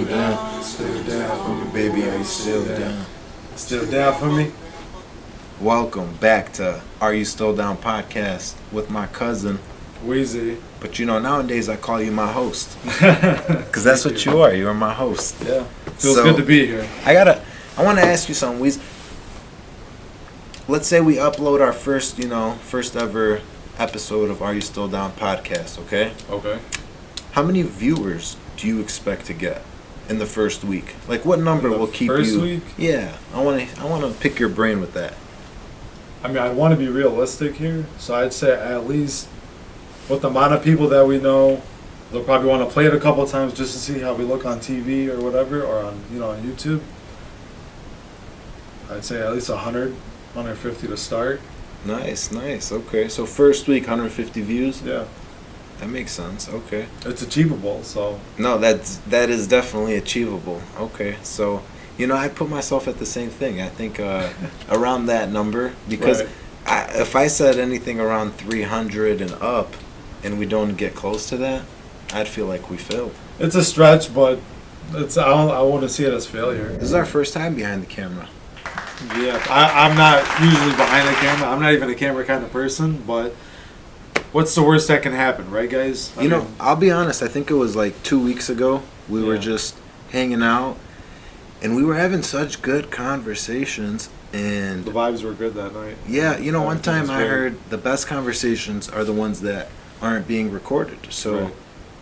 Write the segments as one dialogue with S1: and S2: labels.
S1: down?
S2: Still down for me, baby. Are you still down?
S1: Still down for me?
S3: Welcome back to Are You Still Down podcast with my cousin.
S1: Wheezy.
S3: But nowadays I call you my host. Because that's what you are. You're my host.
S1: Yeah. Feels good to be here.
S3: I want to ask you something, Wheezy. Let's say we upload our first ever episode of Are You Still Down podcast, okay?
S1: Okay.
S3: How many viewers do you expect to get in the first week? Like, what number will keep you?
S1: First week?
S3: Yeah, I want to pick your brain with that.
S1: I mean, I want to be realistic here, so I'd say at least with the amount of people that we know, they'll probably want to play it a couple of times just to see how we look on TV or whatever, or on on YouTube. I'd say at least 100, 150 to start.
S3: Nice. Okay, so first week, 150 views.
S1: Yeah.
S3: That makes sense. Okay.
S1: It's achievable, so.
S3: No, that is definitely achievable. Okay, so I put myself at the same thing. I think around that number, because
S1: right.
S3: if I said anything around 300 and up, and we don't get close to that, I'd feel like we failed.
S1: It's a stretch, but I wouldn't see it as failure.
S3: This is our first time behind the camera.
S1: Yeah, I'm not usually behind the camera. I'm not even a camera kind of person, but what's the worst that can happen, right, guys? I mean,
S3: I'll be honest. I think it was like 2 weeks ago. We were just hanging out, and we were having such good conversations. And
S1: the vibes were good that night.
S3: Yeah, one time I heard the best conversations are the ones that aren't being recorded. So
S1: right.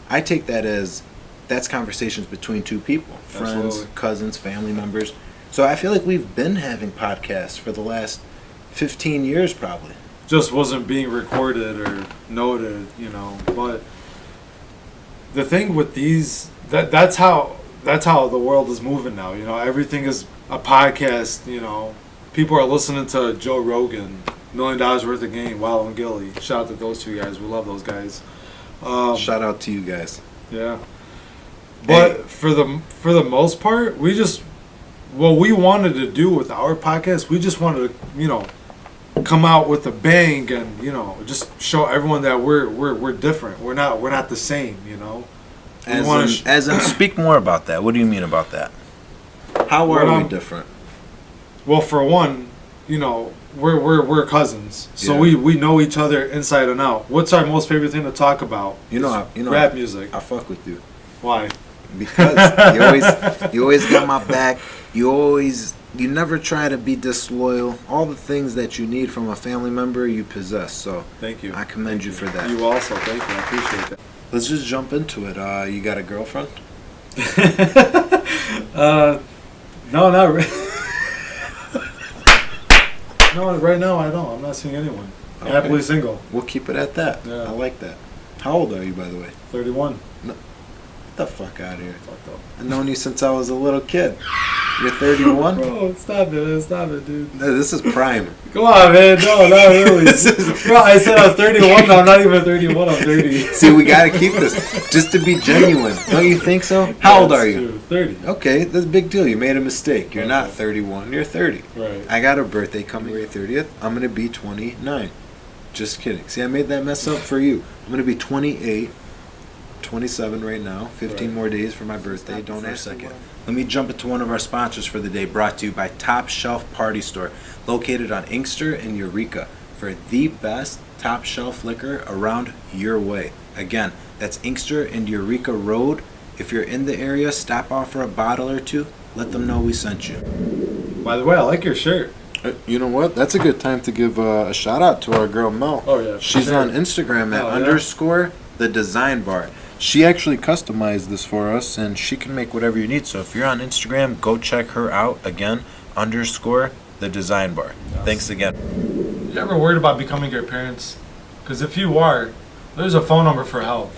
S3: I take that as that's conversations between two people, friends,
S1: Absolutely.
S3: cousins, family members. So I feel like we've been having podcasts for the last 15 years probably.
S1: Just wasn't being recorded or noted, But the thing with these, that's how the world is moving now. Everything is a podcast. People are listening to Joe Rogan, $1 Million Worth of Game, Wild and Gilly. Shout out to those two guys. We love those guys.
S3: Shout out to you guys.
S1: Yeah. But for the most part, what we wanted to do with our podcast, we just wanted to, come out with a bang and, just show everyone that we're different. We're not the same,
S3: As in, speak more about that. What do you mean about that? How are we different?
S1: Well, for one, we're cousins, so
S3: Yeah.
S1: we know each other inside and out. What's our most favorite thing to talk about? Rap music.
S3: I fuck with you.
S1: Why?
S3: Because you always got my back. You never try to be disloyal. All the things that you need from a family member, you possess. So
S1: thank you.
S3: I commend you for that.
S1: You also, thank you. I appreciate that.
S3: Let's just jump into it. You got a girlfriend?
S1: No, not really. No, right now I don't. I'm not seeing anyone.
S3: Okay.
S1: Happily single.
S3: We'll keep it at that.
S1: Yeah.
S3: I like that. How old are you, by the way?
S1: 31.
S3: Get the fuck out of here.
S1: Fucked up.
S3: I've known you since I was a little kid. You're 31?
S1: Bro, stop it, dude.
S3: No, this is prime.
S1: Come on, man. No, not really. Bro, I said I'm 31. No, I'm not even 31. I'm 30.
S3: See, we gotta keep this just to be genuine. Don't you think so? How old are you?
S1: 30.
S3: Okay, that's a big deal. You made a mistake. You're not
S1: Okay.
S3: 31. You're 30.
S1: Right.
S3: I got a birthday coming May 30th. I'm gonna be 29. Just kidding. See, I made that mess up for you. I'm gonna be 28. 27 right now. 15 more days for my birthday. Don't ask a second. Let me jump into one of our sponsors for the day, brought to you by Top Shelf Party Store, located on Inkster and Eureka, for the best top shelf liquor around your way. Again, that's Inkster and Eureka Road. If you're in the area, stop off for a bottle or two. Let them know we sent you.
S1: By the way, I like your shirt.
S3: You know what? That's a good time to give a shout out to our girl Mel.
S1: Oh, yeah.
S3: She's on Instagram at _ the design bar. She actually customized this for us, and she can make whatever you need. So if you're on Instagram, go check her out. Again, _ the design bar.
S1: Yes.
S3: Thanks again.
S1: You ever worried about becoming your parents? Because if you are, there's a phone number for help.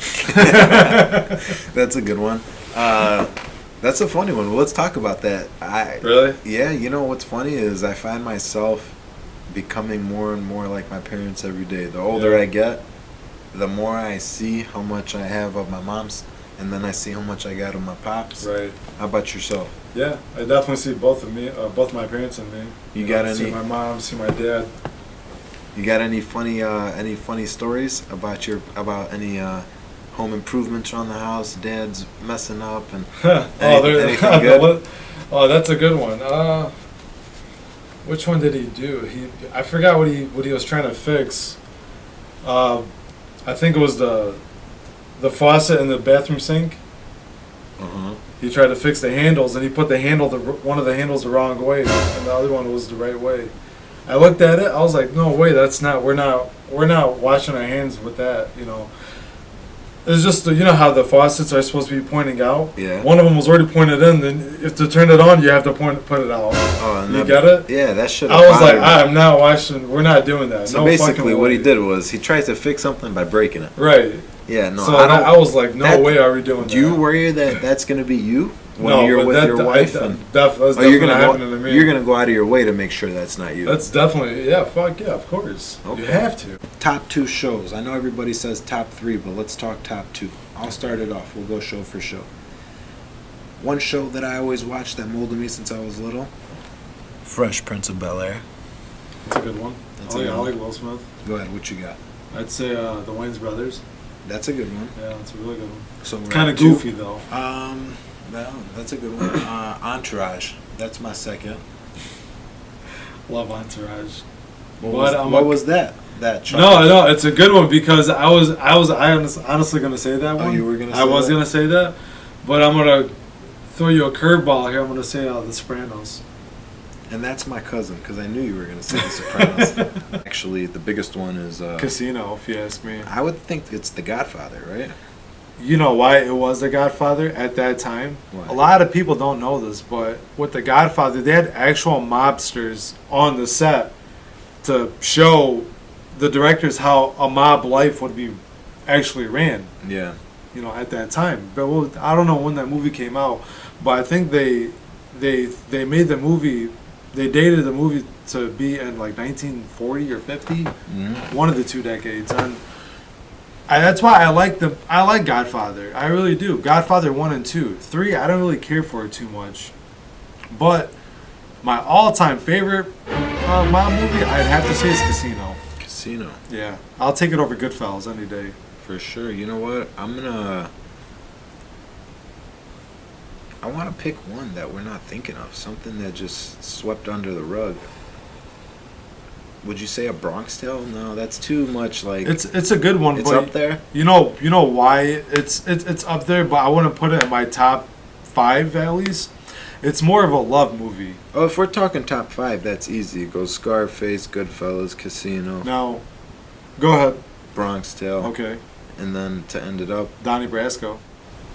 S3: That's a good one. That's a funny one. Well, let's talk about that.
S1: Really?
S3: Yeah, what's funny is I find myself becoming more and more like my parents every day. The older I get, the more I see how much I have of my mom's, and then I see how much I got of my pops.
S1: Right.
S3: How about yourself?
S1: Yeah, I definitely see both of me, both my parents and me.
S3: You got
S1: See
S3: any?
S1: my mom, see my dad.
S3: You got any funny stories about any home improvements around the house. Dad's messing up and
S1: Oh,
S3: anything good?
S1: Oh, that's a good one. Which one did he do? I forgot what he was trying to fix. I think it was the faucet in the bathroom sink.
S3: Uh-huh.
S1: He tried to fix the handles, and he put one of the handles the wrong way, and the other one was the right way. I looked at it. I was like, "No way, that's not. We're not washing our hands with that." You know, it's just you know how the faucets are supposed to be pointing out.
S3: Yeah.
S1: One of them was already pointed in. Then if to turn it on, you have to put it out.
S3: Oh, and
S1: You get it?
S3: Yeah, that should.
S1: I was like, I'm not washing. We're not doing that.
S3: So
S1: No
S3: basically,
S1: fucking
S3: what he
S1: way.
S3: did was he tried to fix something by breaking it.
S1: Right.
S3: Yeah, no.
S1: So I was like, no
S3: that-
S1: way are we doing that.
S3: Do you worry that that's going to be you when
S1: No,
S3: you're
S1: but
S3: with
S1: that-
S3: your
S1: I-
S3: wife?
S1: that's
S3: and
S1: definitely
S3: you're gonna
S1: happening to me.
S3: You're gonna go out of your way to make sure that's not you.
S1: That's definitely, yeah, fuck yeah, of course.
S3: Okay.
S1: You have to.
S3: Top 2 shows. I know everybody says top 3, but let's talk top 2. I'll start it off. We'll go show for show. One show that I always watched that molded me since I was little. Fresh Prince of Bel-Air.
S1: That's a good one.
S3: That's
S1: I
S3: a good
S1: like
S3: one.
S1: Will Smith.
S3: Go ahead. What you got?
S1: I'd say the Wayans Brothers.
S3: That's a good one.
S1: Yeah, that's a really good one.
S3: So we're
S1: Kind
S3: at
S1: of
S3: 2.
S1: goofy though.
S3: Well, that's a good one. Entourage. That's my second.
S1: Love Entourage.
S3: What was that? That
S1: No, it's a good one because I was honestly gonna say that one.
S3: you were gonna
S1: I
S3: say
S1: was
S3: that?
S1: gonna say that, but I'm gonna throw you a curveball here. I'm gonna say The Sopranos.
S3: And that's my cousin, because I knew you were going to say The Sopranos. Actually, the biggest one is...
S1: Casino, if you ask me.
S3: I would think it's The Godfather, right?
S1: You know why it was The Godfather at that time?
S3: Why?
S1: A lot of people don't know this, but with The Godfather, they had actual mobsters on the set to show the directors how a mob life would be actually ran.
S3: Yeah.
S1: You know, at that time. But I don't know when that movie came out, but I think they made the movie. They dated the movie to be in like 1940 or 50,
S3: Mm-hmm.
S1: one of the 2 decades, and that's why I like Godfather. I really do. Godfather 1 and 2, 3. I don't really care for it too much, but my all-time favorite mob movie, I'd have to say, is Casino.
S3: Casino.
S1: Yeah, I'll take it over Goodfellas any day.
S3: For sure. You know what? I want to pick one that we're not thinking of. Something that just swept under the rug. Would you say A Bronx Tale? No, that's too much like...
S1: It's a good one.
S3: It's
S1: but
S3: up there?
S1: You know why it's up there, but I wouldn't put it in my top 5 at least. It's more of a love movie.
S3: Oh, if we're talking top 5, that's easy. It goes Scarface, Goodfellas, Casino,
S1: Now, go ahead.
S3: Bronx Tale.
S1: Okay,
S3: And then to end it up,
S1: Donnie Brasco.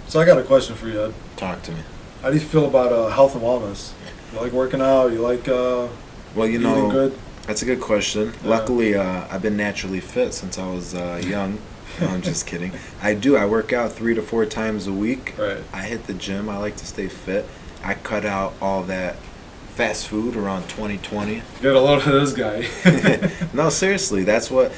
S1: So I got a question for you, Ed.
S3: talk to me.
S1: How do you feel about health and wellness? You like working out? You like
S3: Well, you
S1: eating
S3: know,
S1: good?
S3: that's a good question.
S1: Yeah.
S3: Luckily, I've been naturally fit since I was young. No, I'm just kidding. I do. I work out 3 to 4 times a week.
S1: Right.
S3: I hit the gym. I like to stay fit. I cut out all that fast food around 2020.
S1: Get a load of this guy.
S3: No, seriously, that's what,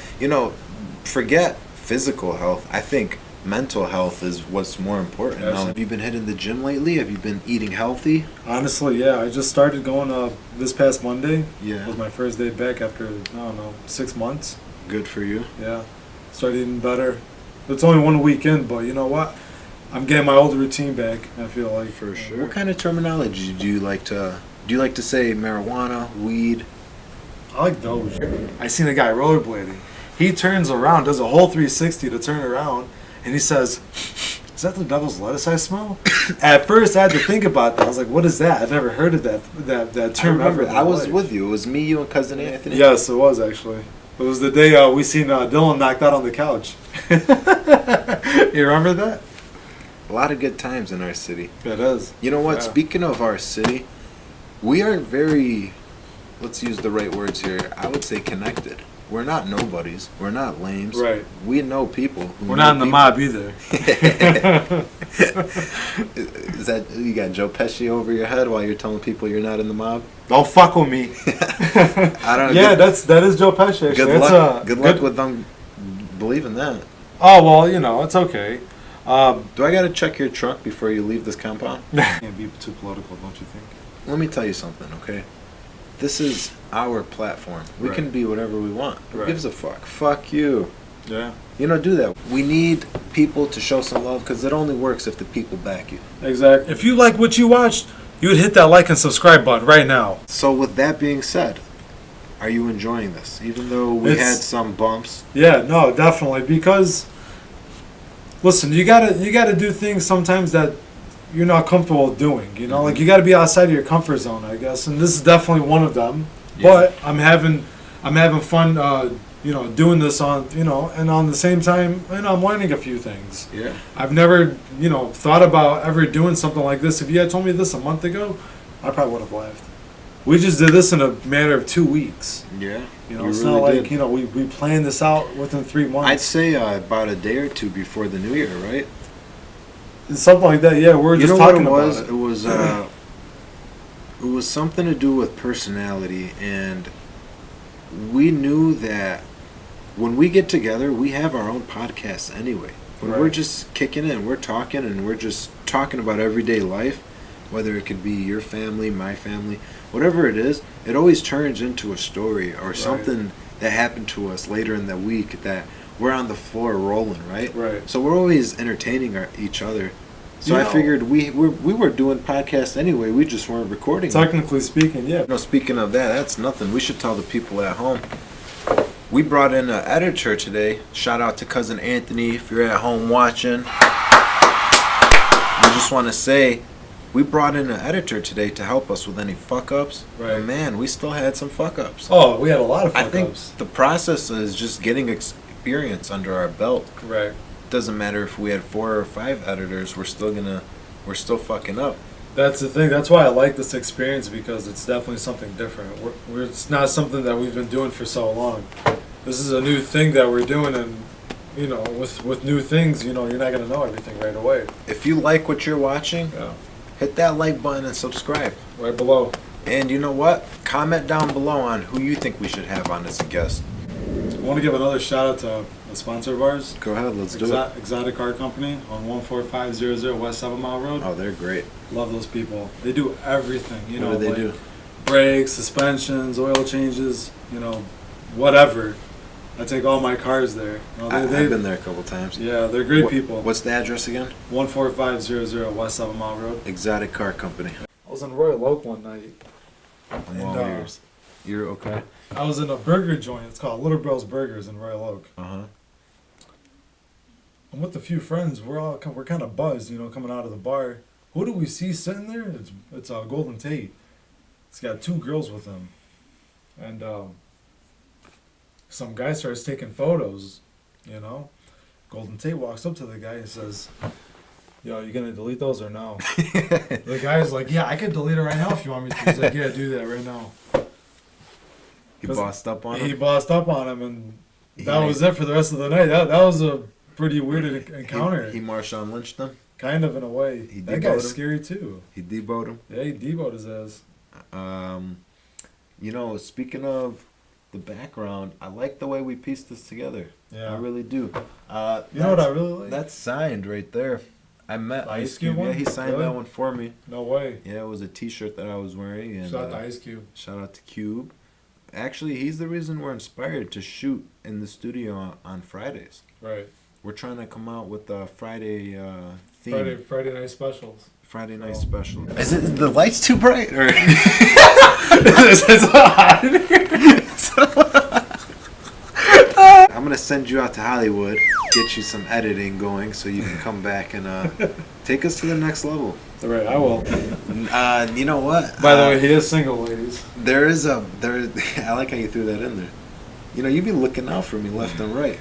S3: forget physical health. I think mental health is what's more important. Now,
S1: Absolutely.
S3: have you been hitting the gym lately? Have you been eating healthy?
S1: Honestly, yeah. I just started going this past Monday.
S3: Yeah.
S1: Was my first day back after, I don't know, 6 months.
S3: Good for you.
S1: Yeah. Started eating better. It's only 1 weekend, but you know what? I'm getting my old routine back, I feel like.
S3: For sure. What kind of terminology do you like to say marijuana, weed?
S1: I like those. I seen a guy rollerblading. He turns around, does a whole 360 to turn around, and he says, "Is that the devil's lettuce I smell?" At first, I had to think about that. I was like, "What is that?" I've never heard of that term ever. in my
S3: I was
S1: life.
S3: with you. It was me, you, and cousin Anthony.
S1: Yes, it was actually. It was the day we seen Dylan knocked out on the couch. You remember that?
S3: A lot of good times in our city.
S1: It is.
S3: You know what?
S1: Yeah.
S3: Speaking of our city, we are very, let's use the right words here, I would say connected. We're not nobodies. We're not lames.
S1: Right.
S3: We know people. Who
S1: We're
S3: know
S1: not in the
S3: people.
S1: mob either.
S3: Is that, you got Joe Pesci over your head while you're telling people you're not in the mob?
S1: Don't fuck with me.
S3: I don't know.
S1: Yeah, that is Joe Pesci. Actually.
S3: Good
S1: That's
S3: luck. Good luck with them believing that.
S1: Oh well, it's okay.
S3: Do I got to check your truck before you leave this compound?
S1: Can't be too political, don't you think?
S3: Let me tell you something, okay? This is our platform. We
S1: Right.
S3: can be whatever we want. Who
S1: Right.
S3: gives a fuck? Fuck you.
S1: Yeah.
S3: Do that. We need people to show some love because it only works if the people back you.
S1: Exactly. If you like what you watched, you would hit that like and subscribe button right now.
S3: So with that being said, are you enjoying this? Even though we
S1: It's-
S3: had some bumps.
S1: Yeah, no, definitely. Because listen, you gotta do things sometimes that you're not comfortable doing. You know, like you gotta be outside of your comfort zone, I guess. And this is definitely one of them.
S3: Yeah.
S1: But I'm having fun. Doing this on and on the same time, I'm learning a few things.
S3: Yeah.
S1: I've never thought about ever doing something like this. If you had told me this a month ago, I probably would have laughed. We just did this in a matter of 2 weeks.
S3: Yeah.
S1: It's not like we planned this out within 3 months.
S3: I'd say about a day or two before the new year, right?
S1: Something like that. Yeah, we're just talking about it.
S3: It was something to do with personality, and we knew that when we get together, we have our own podcasts anyway. When we're
S1: Right.
S3: just kicking it, we're talking, and we're just talking about everyday life, whether it could be your family, my family, whatever it is, it always turns into a story or something that happened to us later in the week that we're on the floor rolling, right?
S1: Right.
S3: So we're always entertaining each other. So
S1: You
S3: I
S1: know-
S3: figured we were doing podcasts anyway. We just weren't recording.
S1: Technically speaking, yeah.
S3: No, speaking of that, that's nothing. We should tell the people at home. We brought in an editor today. Shout out to cousin Anthony if you're at home watching. We just want to say we brought in an editor today to help us with any fuck ups.
S1: Right.
S3: And man, we still had some fuck ups.
S1: Oh, we had a lot of
S3: I
S1: fuck
S3: think
S1: ups.
S3: the process is just getting experience under our belt.
S1: Right.
S3: Doesn't matter if we had 4 or 5 editors, we're still fucking up.
S1: That's the thing. That's why I like this experience, because it's definitely something different. It's not something that we've been doing for so long. This is a new thing that we're doing, and with new things, you're not gonna know everything right away.
S3: If you like what you're watching,
S1: Yeah.
S3: hit that like button and subscribe.
S1: Right below.
S3: And you know what? Comment down below on who you think we should have on as a guest.
S1: I want to give another shout out to a sponsor of ours,
S3: Go ahead, let's do it.
S1: Exotic Car Company on 14500 West 7 Mile Road.
S3: Oh, they're great.
S1: Love those people. They do everything.
S3: What do they
S1: like
S3: do?
S1: Brakes, suspensions, oil changes, whatever. I take all my cars there.
S3: I've been there a couple times.
S1: Yeah, they're great people.
S3: What's the address again?
S1: 14500 West 7 Mile Road.
S3: Exotic Car Company.
S1: I was in Royal Oak one night.
S3: And, you're okay?
S1: I was in a burger joint. It's called Little Bros Burgers in Royal Oak.
S3: Uh-huh.
S1: I'm with a few friends. We're kind of buzzed, coming out of the bar. Who do we see sitting there? It's Golden Tate. He's got 2 girls with him, and some guy starts taking photos. Golden Tate walks up to the guy and says, "Yo, you gonna delete those or no?" The guy's like, "Yeah, I could delete it right now if you want me to." He's like, "Yeah, do that right now."
S3: He bossed up on
S1: He
S3: him?
S1: bossed up on him, and that
S3: He-
S1: was it for the rest of the night. That was a pretty weird encounter.
S3: He Marshawn lynched them?
S1: Kind of, in a way.
S3: He
S1: That
S3: deboed
S1: guy's
S3: him?
S1: scary too.
S3: He deboed him?
S1: Yeah, he deboed his ass.
S3: Speaking of the background, I like the way we pieced this together.
S1: Yeah.
S3: I really do.
S1: You know what I really like?
S3: That's signed right there. I met
S1: Ice
S3: Ice
S1: Cube
S3: Cube. Yeah,
S1: one?
S3: he signed
S1: Really?
S3: that one for me.
S1: No way.
S3: Yeah, it was a T-shirt that I was wearing. And,
S1: Shout out to Ice Cube.
S3: shout out to Cube. Actually, he's the reason we're inspired to shoot in the studio on Fridays.
S1: Right.
S3: We're trying to come out with a Friday theme.
S1: Friday night specials.
S3: Friday night
S1: Oh.
S3: special. Is it the lights too bright or? I'm gonna send you out to Hollywood, get you some editing going, so you can come back and take us to the next level.
S1: Right, I will.
S3: You know what?
S1: By the way, he is single, ladies.
S3: There. I like how you threw that in there. You be looking out for me left and right.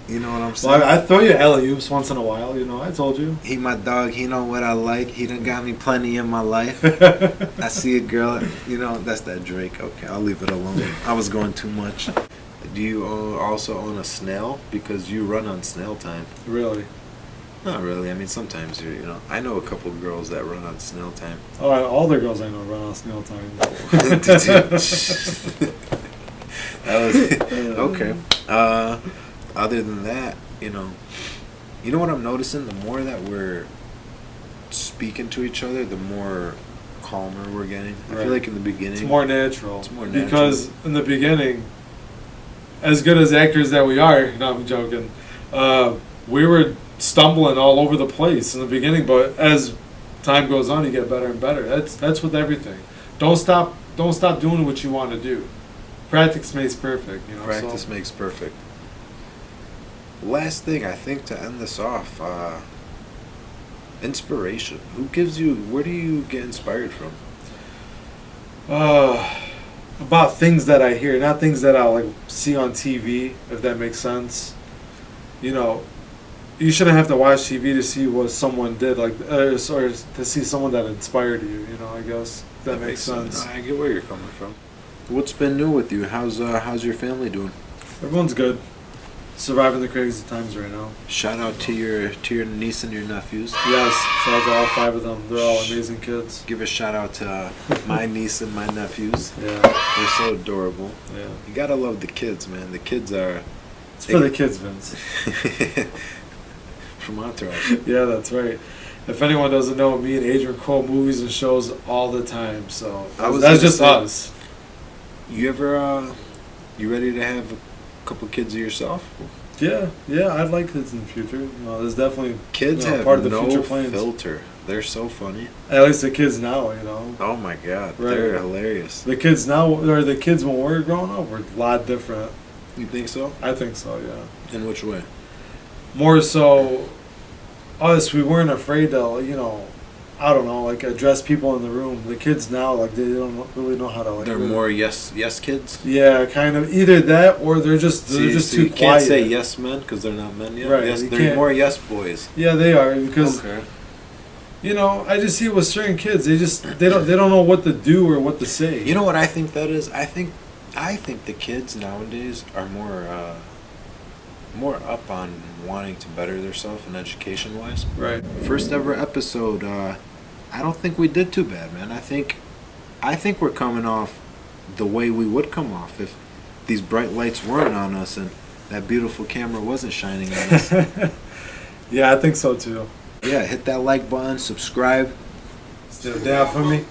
S3: You know what I'm saying?
S1: Well, I throw you alley-oops once in a while, I told you.
S3: He my dog. He know what I like. He done got me plenty in my life. I see a girl. That's that Drake. Okay, I'll leave it alone. I was going too much. Do you also own a snail? Because you run on snail time.
S1: Really?
S3: Not really. I mean, sometimes I know a couple girls that run on snail time.
S1: Oh, all the girls I know run on snail time.
S3: That was okay. Other than that, you know what I'm noticing? The more that we're speaking to each other, the more calmer we're getting. I
S1: Right.
S3: feel like in the beginning,
S1: It's more natural.
S3: It's more natural.
S1: Because in the beginning, as good as actors that we are, no, I'm joking, we were stumbling all over the place in the beginning, but as time goes on, you get better and better. That's with everything. Don't stop doing what you want to do. Practice makes perfect, you know.
S3: Practice
S1: so.
S3: makes perfect. Last thing, I think, to end this off, inspiration. Where do you get inspired from?
S1: About things that I hear, not things that I like see on TV, if that makes sense. You know, you shouldn't have to watch TV to see what someone did, like, or to see someone that inspired you. You know, I guess if that makes sense.
S3: I get where you're coming from. What's been new with you? How's your family doing?
S1: Everyone's good. Surviving the crazy times right now.
S3: Shout out to your niece and your nephews.
S1: Yes, shout out to all 5 of them. They're all amazing kids.
S3: Give a shout out to my niece and my nephews.
S1: Yeah,
S3: They're so adorable.
S1: yeah.
S3: You gotta love the kids, man. The kids are
S1: It's for the kids, Vince.
S3: from Entourage.
S1: Yeah, that's right. If anyone doesn't know, me and Adrian quote movies and shows all the time. So
S3: I was
S1: that's
S3: gonna
S1: just
S3: say-
S1: us.
S3: You ever you ready to have a couple kids of yourself?
S1: Yeah, I'd like kids in the future. You know, there's definitely
S3: Kids
S1: you know,
S3: have
S1: part of the
S3: no
S1: future plans.
S3: filter. They're so funny.
S1: At least the kids now, you know.
S3: Oh my god,
S1: Right.
S3: they're hilarious.
S1: The kids now, or the kids when we were growing up, were a lot different.
S3: You think so?
S1: I think so, yeah.
S3: In which way?
S1: More so, us, we weren't afraid to, you know, I don't know, like address people in the room. The kids now, like they don't really know how to like.
S3: They're
S1: really-
S3: more yes kids.
S1: Yeah, kind of. Either that, or they're just
S3: So
S1: too
S3: you
S1: quiet.
S3: can't say yes men because they're not men yet.
S1: Right,
S3: Yes,
S1: you
S3: they're
S1: can't-
S3: more yes boys.
S1: Yeah, they are because
S3: Okay.
S1: you know I just see it with certain kids. They don't know what to do or what to say.
S3: You know what I think that is? I think the kids nowadays are more up on wanting to better themselves and education wise.
S1: Right.
S3: First ever episode. I don't think we did too bad, man. I think we're coming off the way we would come off if these bright lights weren't on us and that beautiful camera wasn't shining on us.
S1: Yeah, I think so too.
S3: Yeah, hit that like button, subscribe.
S1: Still down for me.